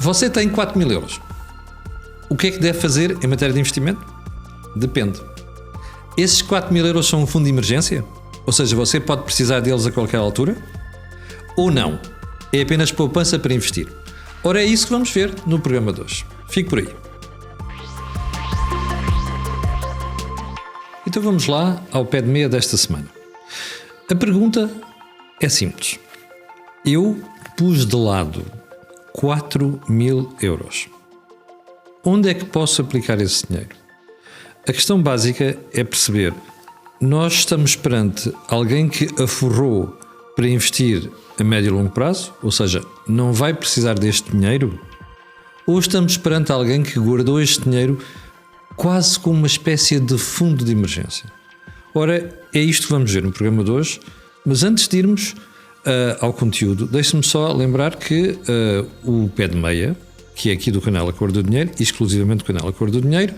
Você tem 4.000 euros. O que é que deve fazer em matéria de investimento? Depende. Esses 4.000 euros são um fundo de emergência? Ou seja, você pode precisar deles a qualquer altura? Ou não? É apenas poupança para investir? Ora, é isso que vamos ver no programa de hoje. Fique por aí. Então vamos lá ao pé de meia desta semana. A pergunta é simples. Eu pus de lado 4.000 euros. Onde é que posso aplicar esse dinheiro? A questão básica é perceber, nós estamos perante alguém que aforrou para investir a médio e longo prazo, ou seja, não vai precisar deste dinheiro, ou estamos perante alguém que guardou este dinheiro quase como uma espécie de fundo de emergência? Ora, é isto que vamos ver no programa de hoje, mas antes de irmos ao conteúdo, deixe-me só lembrar que o Pé de Meia, que é aqui do canal A Cor do Dinheiro, exclusivamente do canal A Cor do Dinheiro,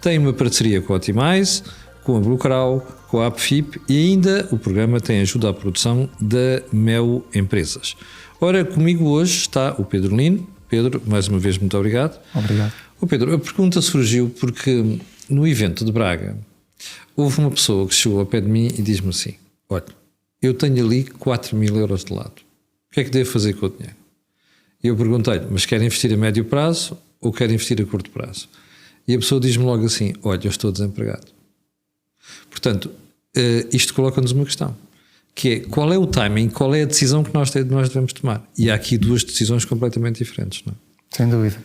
tem uma parceria com a Optimize, com a Bluecrow, com a AppFip e ainda o programa tem ajuda à produção da Mel Empresas. Ora, comigo hoje está o Pedro Lino. Pedro, mais uma vez, muito obrigado. Obrigado. Pedro, a pergunta surgiu porque no evento de Braga houve uma pessoa que chegou ao pé de mim e diz-me assim: olha, eu tenho ali 4.000 euros de lado. O que é que devo fazer com o dinheiro? E eu perguntei-lhe, mas quer investir a médio prazo ou quer investir a curto prazo? E a pessoa diz-me logo assim: olha, eu estou desempregado. Portanto, isto coloca-nos uma questão, que é qual é o timing, qual é a decisão que nós devemos tomar? E há aqui duas decisões completamente diferentes, não é? Sem dúvida.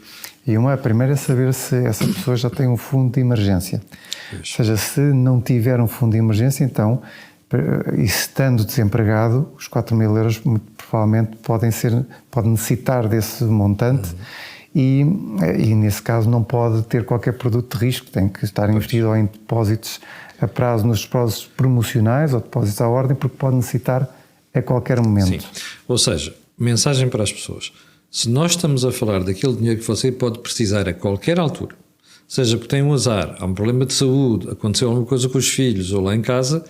E a primeira é saber se essa pessoa já tem um fundo de emergência. Ou seja, se não tiver um fundo de emergência, então, e estando desempregado, os 4.000 euros muito provavelmente pode necessitar desse montante e nesse caso não pode ter qualquer produto de risco, tem que estar investido ou em depósitos a prazo, nos depósitos promocionais ou depósitos à ordem, porque pode necessitar a qualquer momento. Sim. Ou seja, mensagem para as pessoas: se nós estamos a falar daquele dinheiro que você pode precisar a qualquer altura, seja porque tem um azar, há um problema de saúde, aconteceu alguma coisa com os filhos ou lá em casa,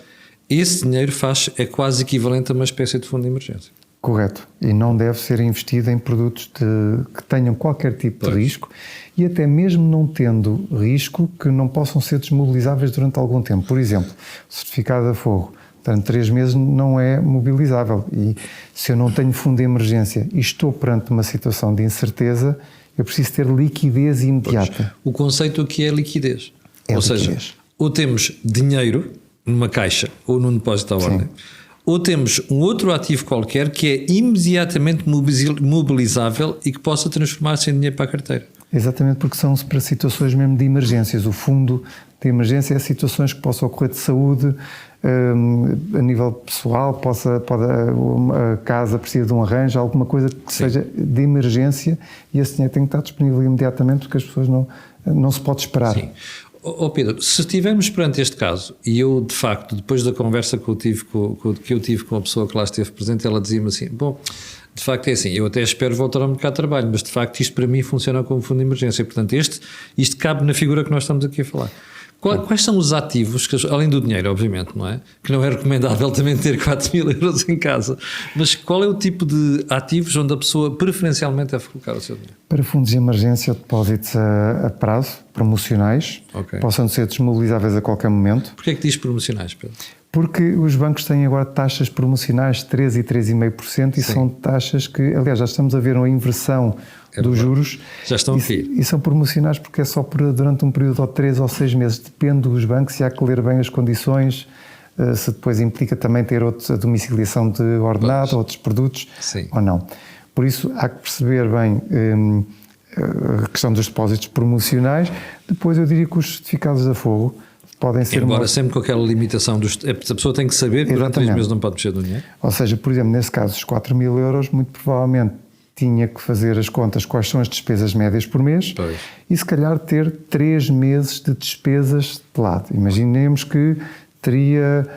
esse dinheiro é quase equivalente a uma espécie de fundo de emergência. Correto. E não deve ser investido em produtos que tenham qualquer tipo de risco e até mesmo não tendo risco que não possam ser desmobilizáveis durante algum tempo. Por exemplo, o certificado a forro, durante 3 meses não é mobilizável e se eu não tenho fundo de emergência e estou perante uma situação de incerteza, eu preciso ter liquidez imediata. Pois. O conceito aqui é liquidez. Ou seja, ou temos dinheiro numa caixa ou num depósito à ordem, ou temos um outro ativo qualquer que é imediatamente mobilizável e que possa transformar-se em dinheiro para a carteira. Exatamente, porque são para situações mesmo de emergências. O fundo de emergência é situações que possam ocorrer de saúde, a nível pessoal, a casa precisa de um arranjo, alguma coisa que seja de emergência e esse dinheiro tem que estar disponível imediatamente porque as pessoas não se pode esperar. Sim. Pedro, se estivermos perante este caso, e eu de facto, depois da conversa que eu tive com a pessoa que lá esteve presente, ela dizia-me assim: bom, de facto é assim, eu até espero voltar ao mercado de trabalho, mas de facto isto para mim funciona como fundo de emergência, portanto isto cabe na figura que nós estamos aqui a falar. Quais são os ativos, além do dinheiro, obviamente, não é? Que não é recomendável também ter 4.000 euros em casa, mas qual é o tipo de ativos onde a pessoa preferencialmente deve colocar o seu dinheiro? Para fundos de emergência ou depósitos a prazo, promocionais, possam ser desmobilizáveis a qualquer momento. Porquê é que diz promocionais, Pedro? Porque os bancos têm agora taxas promocionais de 3% e 3,5% e são taxas que, aliás, já estamos a ver uma inversão dos juros. Já estão a cair. E são promocionais porque é só durante um período de 3 ou 6 meses. Depende dos bancos e há que ler bem as condições, se depois implica também ter a domiciliação de ordenado, outros produtos ou não. Por isso há que perceber bem a questão dos depósitos promocionais. Depois eu diria que os certificados a forro podem ser... Embora sempre com aquela limitação, a pessoa tem que saber que durante 3 meses não pode mexer no dinheiro. Ou seja, por exemplo, nesse caso, os 4.000 euros, muito provavelmente tinha que fazer as contas quais são as despesas médias por mês e se calhar ter 3 meses de despesas de lado. Imaginemos que teria,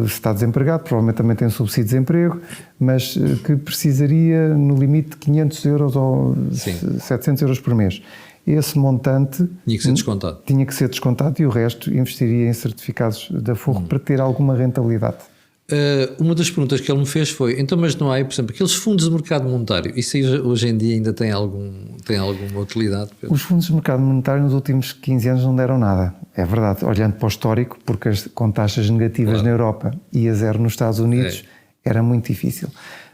se está desempregado, provavelmente também tem um subsídio de desemprego, mas que precisaria no limite de 500 euros ou 700 euros por mês. Esse montante tinha que ser descontado e o resto investiria em certificados da forro para ter alguma rentabilidade. Uma das perguntas que ele me fez foi: então, mas não há, por exemplo, aqueles fundos de mercado monetário, isso aí hoje em dia ainda tem Tem alguma utilidade, Pedro? Os fundos de mercado monetário nos últimos 15 anos não deram nada. É verdade, olhando para o histórico, porque com taxas negativas na Europa e a zero nos Estados Unidos, era muito difícil.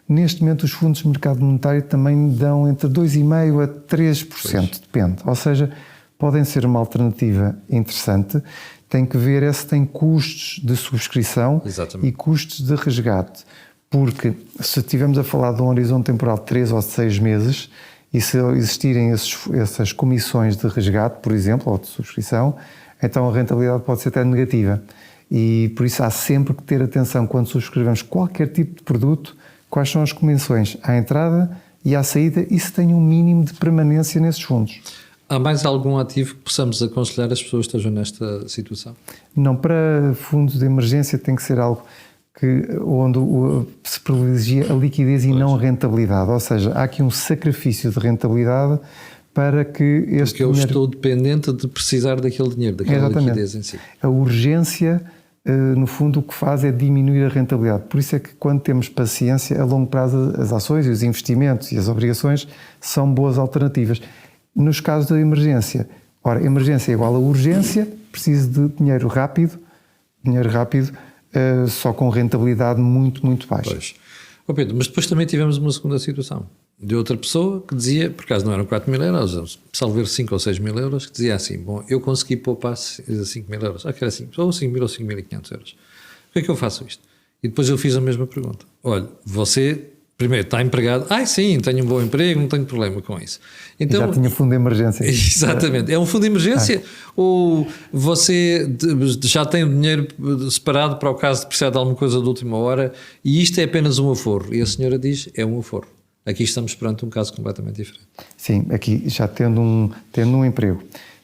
Neste momento, os fundos de mercado monetário também dão entre 2,5% a 3%, depende. Ou seja, podem ser uma alternativa interessante. Tem que ver se tem custos de subscrição e custos de resgate. Porque se estivermos a falar de um horizonte temporal de 3 ou 6 meses, e se existirem essas comissões de resgate, por exemplo, ou de subscrição, então a rentabilidade pode ser até negativa. E por isso há sempre que ter atenção quando subscrevemos qualquer tipo de produto, quais são as comissões à entrada e à saída e se tem um mínimo de permanência nesses fundos. Há mais algum ativo que possamos aconselhar as pessoas que estejam nesta situação? Não, para fundos de emergência tem que ser algo onde se privilegia a liquidez e não a rentabilidade. Ou seja, há aqui um sacrifício de rentabilidade para que este Porque eu estou dependente de precisar daquele dinheiro, daquela liquidez em si. A urgência, no fundo, o que faz é diminuir a rentabilidade. Por isso é que quando temos paciência, a longo prazo as ações e os investimentos e as obrigações são boas alternativas. Nos casos da emergência, ora, emergência é igual a urgência, preciso de dinheiro rápido, só com rentabilidade muito, muito baixa. Pois. Oh Pedro, mas depois também tivemos uma segunda situação de outra pessoa que dizia, por acaso não eram 4 mil euros, salvo 5 ou 6 mil euros, que dizia assim, bom, eu consegui poupar 5 mil euros, que era assim, ou 5 mil ou 5.500 euros. Por que é que eu faço isto? E depois eu fiz a mesma pergunta. Olha, você primeiro está empregado, sim, tenho um bom emprego, não tenho problema com isso. Então, já tinha fundo de emergência. Exatamente, é um fundo de emergência ou você já tem o dinheiro separado para o caso de precisar de alguma coisa de última hora e isto é apenas um aforro? E a senhora diz, é um aforro. Aqui estamos perante um caso completamente diferente. Sim, aqui já tendo um emprego,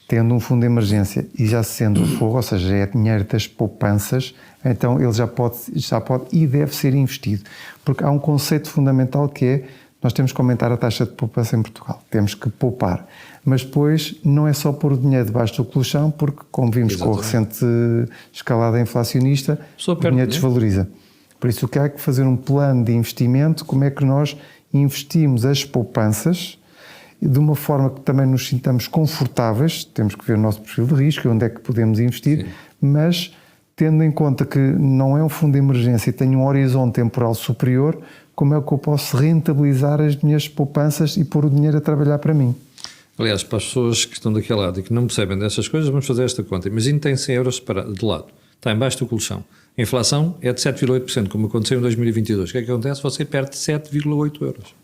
tendo um fundo de emergência e já sendo aforro, ou seja, é dinheiro das poupanças, então ele já pode e deve ser investido. Porque há um conceito fundamental que é, nós temos que aumentar a taxa de poupança em Portugal, temos que poupar. Mas depois não é só pôr o dinheiro debaixo do colchão, porque como vimos com a recente escalada inflacionista, o dinheiro desvaloriza. Por isso o que há que fazer um plano de investimento, como é que nós investimos as poupanças de uma forma que também nos sintamos confortáveis, temos que ver o nosso perfil de risco e onde é que podemos investir, mas tendo em conta que não é um fundo de emergência e tem um horizonte temporal superior, como é que eu posso rentabilizar as minhas poupanças e pôr o dinheiro a trabalhar para mim? Aliás, para as pessoas que estão daquele lado e que não percebem dessas coisas, vamos fazer esta conta. Imagina que tem 100 euros de lado, está embaixo do colchão. A inflação é de 7,8%, como aconteceu em 2022. O que é que acontece? Você perde 7,8 euros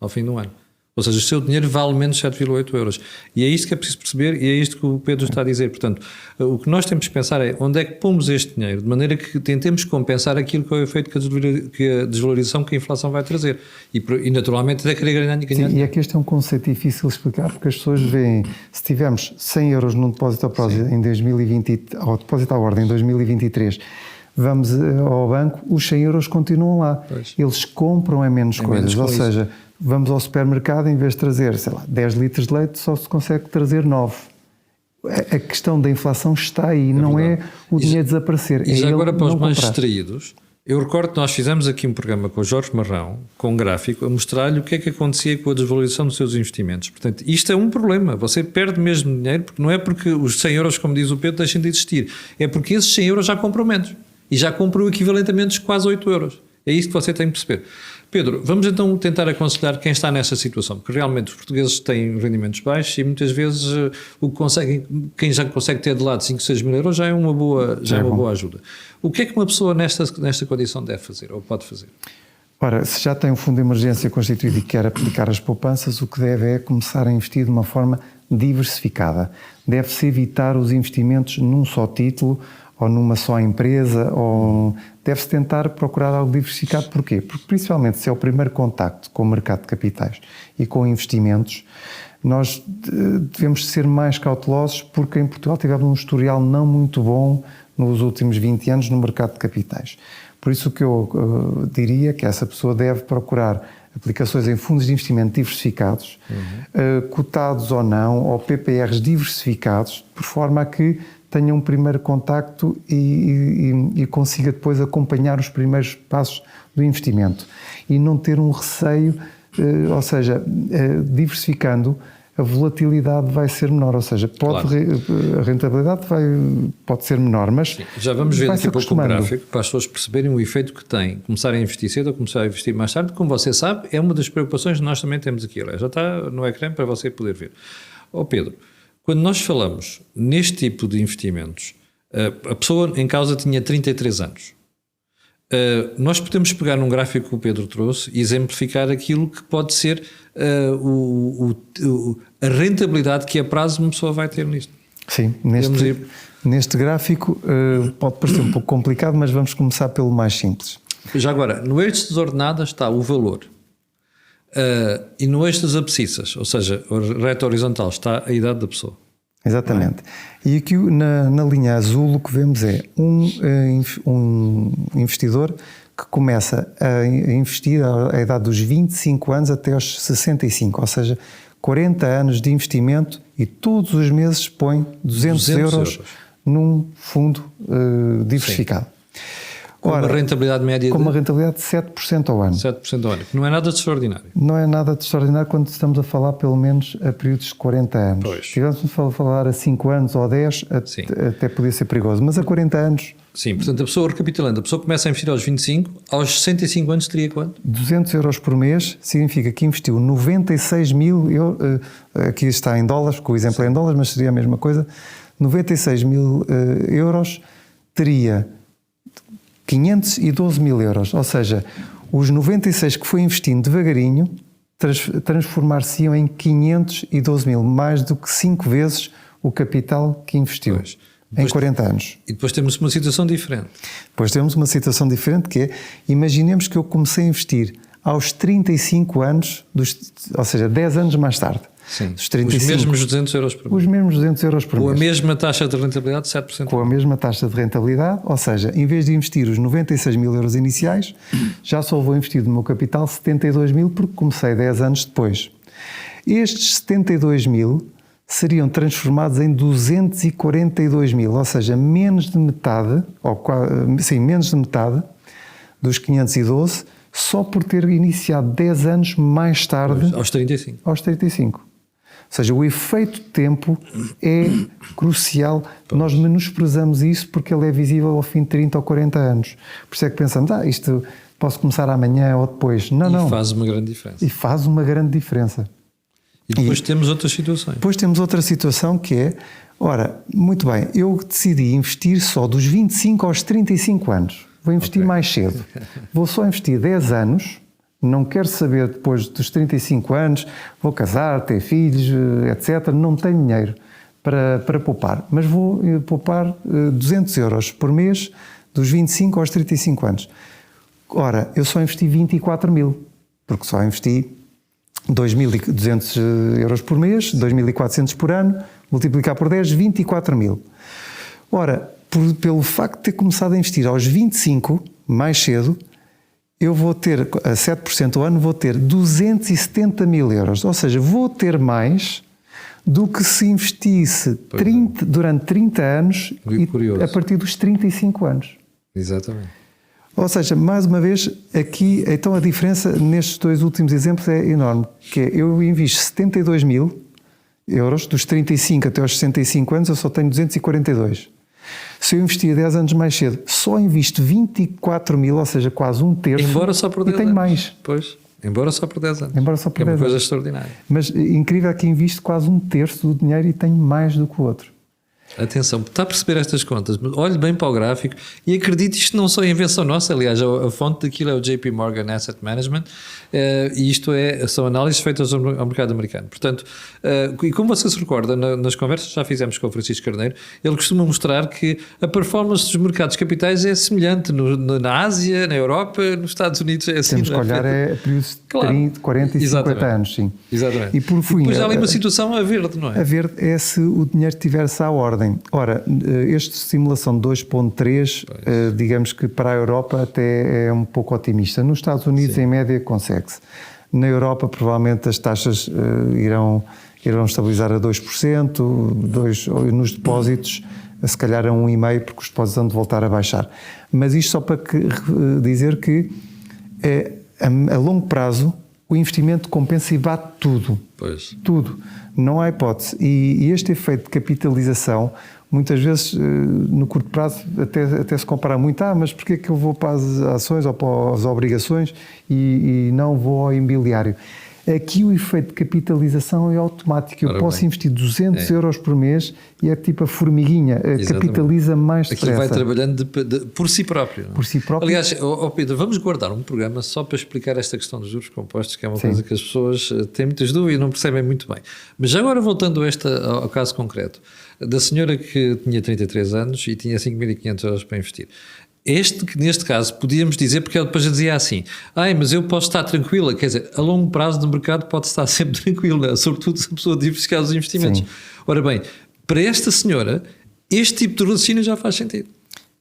ao fim do ano. Ou seja, o seu dinheiro vale menos 7,8 euros. E é isto que é preciso perceber e é isto que o Pedro está a dizer. Portanto, o que nós temos que pensar é onde é que pomos este dinheiro, de maneira que tentemos compensar aquilo que é o efeito que a desvalorização que a inflação vai trazer. E naturalmente até querer ganhar dinheiro. E é que este é um conceito difícil de explicar, porque as pessoas veem, se tivermos 100 euros num depósito em 2020, ou depósito à ordem em 2023, vamos ao banco, os 100 euros continuam lá. Pois. Eles compram menos coisas, ou seja, vamos ao supermercado, em vez de trazer, 10 litros de leite, só se consegue trazer 9. A questão da inflação está aí, não é o dinheiro desaparecer. E já agora para os mais distraídos, eu recordo que nós fizemos aqui um programa com o Jorge Marrão, com um gráfico, a mostrar-lhe o que é que acontecia com a desvalorização dos seus investimentos. Portanto, isto é um problema. Você perde mesmo dinheiro, porque não é porque os 100 euros, como diz o Pedro, deixem de existir. É porque esses 100 euros já compram menos. E já compram o equivalente a menos quase 8 euros. É isso que você tem que perceber. Pedro, vamos então tentar aconselhar quem está nessa situação, porque realmente os portugueses têm rendimentos baixos e muitas vezes quem já consegue ter de lado 5, 6 mil euros já é uma boa ajuda. O que é que uma pessoa nesta condição deve fazer ou pode fazer? Ora, se já tem um fundo de emergência constituído e quer aplicar as poupanças, o que deve é começar a investir de uma forma diversificada. Deve-se evitar os investimentos num só título ou numa só empresa, ou deve-se tentar procurar algo diversificado. Porquê? Porque principalmente se é o primeiro contacto com o mercado de capitais e com investimentos, nós devemos ser mais cautelosos, porque em Portugal tivemos um historial não muito bom nos últimos 20 anos no mercado de capitais. Por isso o que eu diria que essa pessoa deve procurar aplicações em fundos de investimento diversificados, cotados ou não, ou PPRs diversificados, por forma a que tenha um primeiro contacto e consiga depois acompanhar os primeiros passos do investimento. E não ter um receio, ou seja, diversificando, a volatilidade vai ser menor, ou seja, a rentabilidade pode ser menor, mas sim, já vamos ver daqui a pouco um gráfico para as pessoas perceberem o efeito que tem começar a investir cedo ou começar a investir mais tarde. Como você sabe, é uma das preocupações que nós também temos aqui. Já está no ecrã para você poder ver. Pedro, quando nós falamos neste tipo de investimentos, a pessoa em causa tinha 33 anos. Nós podemos pegar num gráfico que o Pedro trouxe e exemplificar aquilo que pode ser a rentabilidade que a prazo uma pessoa vai ter nisto. Sim, neste gráfico pode parecer um pouco complicado, mas vamos começar pelo mais simples. Já agora, no eixo das ordenadas está o valor e no eixo das abscissas, ou seja, a reta horizontal, está a idade da pessoa. Exatamente. E aqui na linha azul o que vemos é um investidor que começa a investir à idade dos 25 anos até aos 65, ou seja, 40 anos de investimento e todos os meses põe 200 euros num fundo diversificado. Com uma rentabilidade média com uma rentabilidade de 7% ao ano. 7% ao ano, que não é nada de extraordinário. Não é nada de extraordinário quando estamos a falar pelo menos a períodos de 40 anos. Pois. Se estivéssemos a falar a 5 anos ou a 10, até podia ser perigoso, mas a 40 anos... Sim, portanto, a pessoa, recapitulando, a pessoa começa a investir aos 25, aos 65 anos teria quanto? 200 euros por mês significa que investiu 96 mil euros, aqui está em dólares, porque o exemplo é em dólares, mas seria a mesma coisa, 96 mil euros teria 512 mil euros, ou seja, os 96 que foi investindo devagarinho transformar-se-iam em 512 mil, mais do que 5 vezes o capital que investiu. Pois. Em 40 anos. E depois temos uma situação diferente. Depois temos uma situação diferente que é, imaginemos que eu comecei a investir aos 35 anos, ou seja, 10 anos mais tarde. Sim, os mesmos 200 euros por mês. Os mesmos 200 euros por mês. Com a mesma taxa de rentabilidade, 7%. Com a mesma taxa de rentabilidade, ou seja, em vez de investir os 96 mil euros iniciais, já só vou investir do meu capital 72 mil porque comecei 10 anos depois. Estes 72 mil seriam transformados em 242 mil, ou seja, menos de metade, menos de metade dos 512, só por ter iniciado 10 anos mais tarde. Aos 35. Aos 35. Ou seja, o efeito de tempo é crucial. Nós menosprezamos isso porque ele é visível ao fim de 30 ou 40 anos. Por isso é que pensamos, isto posso começar amanhã ou depois. Não. E faz uma grande diferença. E faz uma grande diferença. E depois temos outras situações. Depois temos outra situação que é, muito bem, eu decidi investir só dos 25 aos 35 anos. Vou investir mais cedo. Vou só investir 10 anos, não quero saber depois dos 35 anos, vou casar, ter filhos, etc. Não tenho dinheiro para poupar, mas vou poupar 200 euros por mês dos 25 aos 35 anos. Eu só investi 24 mil, porque só investi 2.200 euros por mês, 2.400 por ano, multiplicar por 10, 24 mil. Pelo facto de ter começado a investir aos 25, mais cedo, eu vou ter, a 7% ao ano, vou ter 270 mil euros. Ou seja, vou ter mais do que se investisse durante 30 anos a partir dos 35 anos. Exatamente. Ou seja, mais uma vez, aqui, então a diferença nestes dois últimos exemplos é enorme, que é, eu invisto 72 mil euros, dos 35 até aos 65 anos, eu só tenho 242. Se eu investir 10 anos mais cedo, só invisto 24 mil, ou seja, quase um terço. Embora só por 10 e tenho anos. Mais. Pois, embora só por 10 anos. Embora só por 10 é uma coisa anos. extraordinária. Mas incrível é que invisto quase um terço do dinheiro e tenho mais do que o outro. Atenção, está a perceber estas contas, mas olhe bem para o gráfico e acredite, isto não só é invenção nossa, aliás, a fonte daquilo é o JP Morgan Asset Management, e isto são análises feitas ao mercado americano. Portanto, e como você se recorda, nas conversas que já fizemos com o Francisco Carneiro, ele costuma mostrar que a performance dos mercados capitais é semelhante na Ásia, na Europa, nos Estados Unidos é assim. Temos que olhar períodos de 30, 40 e 50 anos, sim. Exatamente. E por fim, depois há ali uma situação a verde, não é? A verde é se o dinheiro estiver-se à ordem. Esta simulação de 2.3, digamos que para a Europa até é um pouco otimista. Nos Estados Unidos, em média, consegue-se. Na Europa, provavelmente, as taxas irão estabilizar a 2%, nos depósitos, se calhar a 1,5%, porque os depósitos vão de voltar a baixar. Mas isto só para dizer que a longo prazo o investimento compensa e bate tudo. Pois. Tudo. Não há hipótese. E este efeito de capitalização, muitas vezes, no curto prazo, até se compara muito. Mas porquê é que eu vou para as ações ou para as obrigações e não vou ao imobiliário? Aqui o efeito de capitalização é automático. Eu posso investir 200 euros por mês e é tipo a formiguinha, capitaliza mais depressa. Aquilo vai trabalhando por si próprio. Por si próprio. Aliás, Pedro, vamos guardar um programa só para explicar esta questão dos juros compostos, que é uma coisa que as pessoas têm muitas dúvidas e não percebem muito bem. Mas já agora voltando ao caso concreto, da senhora que tinha 33 anos e tinha 5.500 euros para investir. Neste caso, podíamos dizer, porque ele depois dizia assim, mas eu posso estar tranquila, quer dizer, a longo prazo no mercado pode estar sempre tranquila, sobretudo se a pessoa diversificar os investimentos. Sim. Ora bem, para esta senhora, este tipo de raciocínio já faz sentido.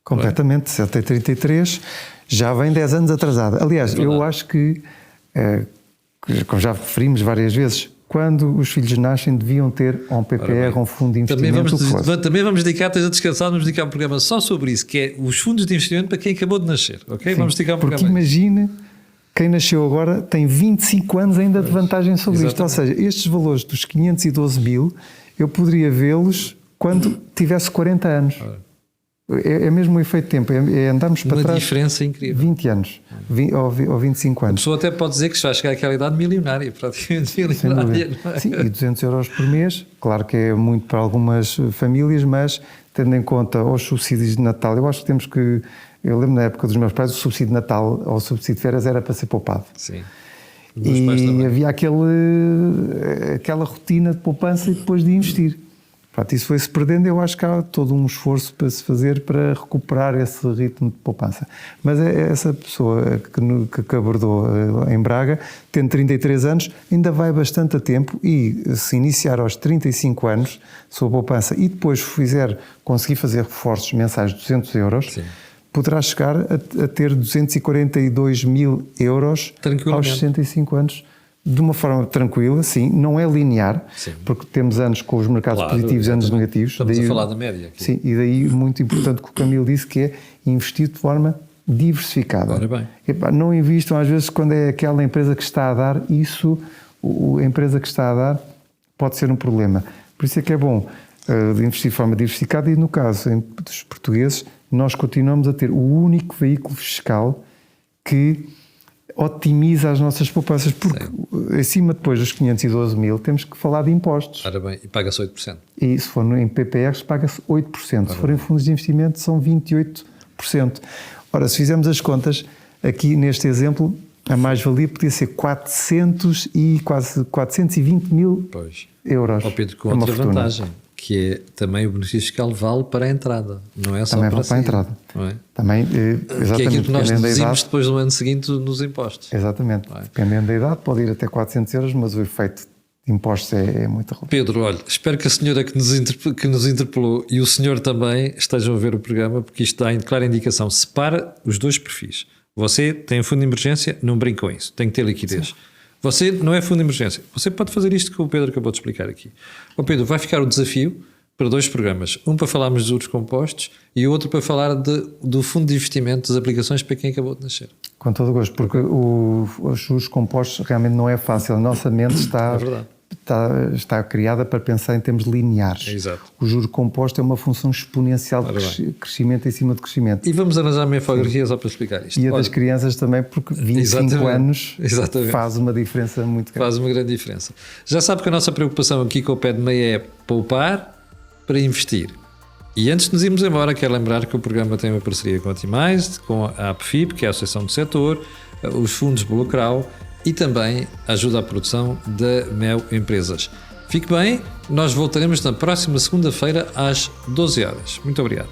Completamente, se ela tem 33, já vem 10 anos atrasada. Aliás, eu acho que, como já referimos várias vezes, quando os filhos nascem deviam ter um PPR, um fundo de investimento. Também vamos dedicar, esteja descansado, vamos dedicar um programa só sobre isso, que é os fundos de investimento para quem acabou de nascer, ok? Sim, vamos dedicar um programa. Porque imagine, quem nasceu agora tem 25 anos ainda de vantagem sobre isto. Ou seja, estes valores dos 512 mil, eu poderia vê-los quando tivesse 40 anos. É mesmo o efeito de tempo, é andarmos para trás. Uma diferença incrível. 20 anos, ou 25 anos. A pessoa até pode dizer que vai chegar àquela idade milionária, praticamente milionária. Não é? Sim, e 200 euros por mês, claro que é muito para algumas famílias, mas tendo em conta os subsídios de Natal, eu acho que temos que... Eu lembro na época dos meus pais, o subsídio de Natal ou o subsídio de férias era para ser poupado. Sim. E havia aquela rotina de poupança e depois de investir. Pronto, isso foi-se perdendo. Eu acho que há todo um esforço para se fazer para recuperar esse ritmo de poupança. Mas essa pessoa que abordou em Braga, tendo 33 anos, ainda vai bastante a tempo e se iniciar aos 35 anos, sua poupança, e depois conseguir fazer reforços mensais de 200 euros, sim, poderá chegar a ter 242 mil euros aos 65 anos. De uma forma tranquila, sim, não é linear, sim, porque temos anos com os mercados positivos e anos negativos. Estamos a falar da média aqui. Sim, e daí muito importante o que o Camilo disse, que é investir de forma diversificada. Ora bem. Não investam às vezes quando é aquela empresa que está a dar, a empresa que está a dar pode ser um problema. Por isso é que é bom investir de forma diversificada e no caso dos portugueses, nós continuamos a ter o único veículo fiscal que otimiza as nossas poupanças, porque acima depois dos 512 mil temos que falar de impostos. Ora bem, e paga-se 8%. E se for em PPRs paga-se 8%, se for em fundos de investimento são 28%. Ora, se fizermos as contas, aqui neste exemplo, a mais-valia podia ser 420 mil euros. Pedro, com outra vantagem, que é também o benefício fiscal vale para a entrada, não é só também para vale para a entrada. Não é? Também, exatamente, que é aquilo que nós deduzimos depois do ano seguinte nos impostos. Exatamente. Dependendo da idade, pode ir até 400 euros, mas o efeito de impostos é muito relevante. Pedro, olha, espero que a senhora que nos interpelou e o senhor também estejam a ver o programa, porque isto dá clara indicação. Separa os dois perfis. Você tem um fundo de emergência, não brinque com isso, tem que ter liquidez. Sim. Você não é fundo de emergência. Você pode fazer isto que o Pedro acabou de explicar aqui. Pedro, vai ficar o desafio para 2 programas. Um para falarmos de juros compostos e o outro para falar do fundo de investimento, das aplicações para quem acabou de nascer. Com todo o gosto, porque os juros compostos realmente não é fácil. A nossa mente está criada para pensar em termos lineares. Exato. O juro composto é uma função exponencial de crescimento em cima de crescimento. E vamos arranjar a minha infografia só para explicar isto. E a das crianças também, porque 25 anos faz uma diferença muito grande. Faz uma grande diferença. Já sabe que a nossa preocupação aqui com o pé de meia é poupar para investir. E antes de nos irmos embora, quero lembrar que o programa tem uma parceria com a Timais, com a APFIP, que é a Associação do Setor, os fundos Blocrau e também ajuda à produção da Mel Empresas. Fique bem, nós voltaremos na próxima segunda-feira às 12 horas. Muito obrigado.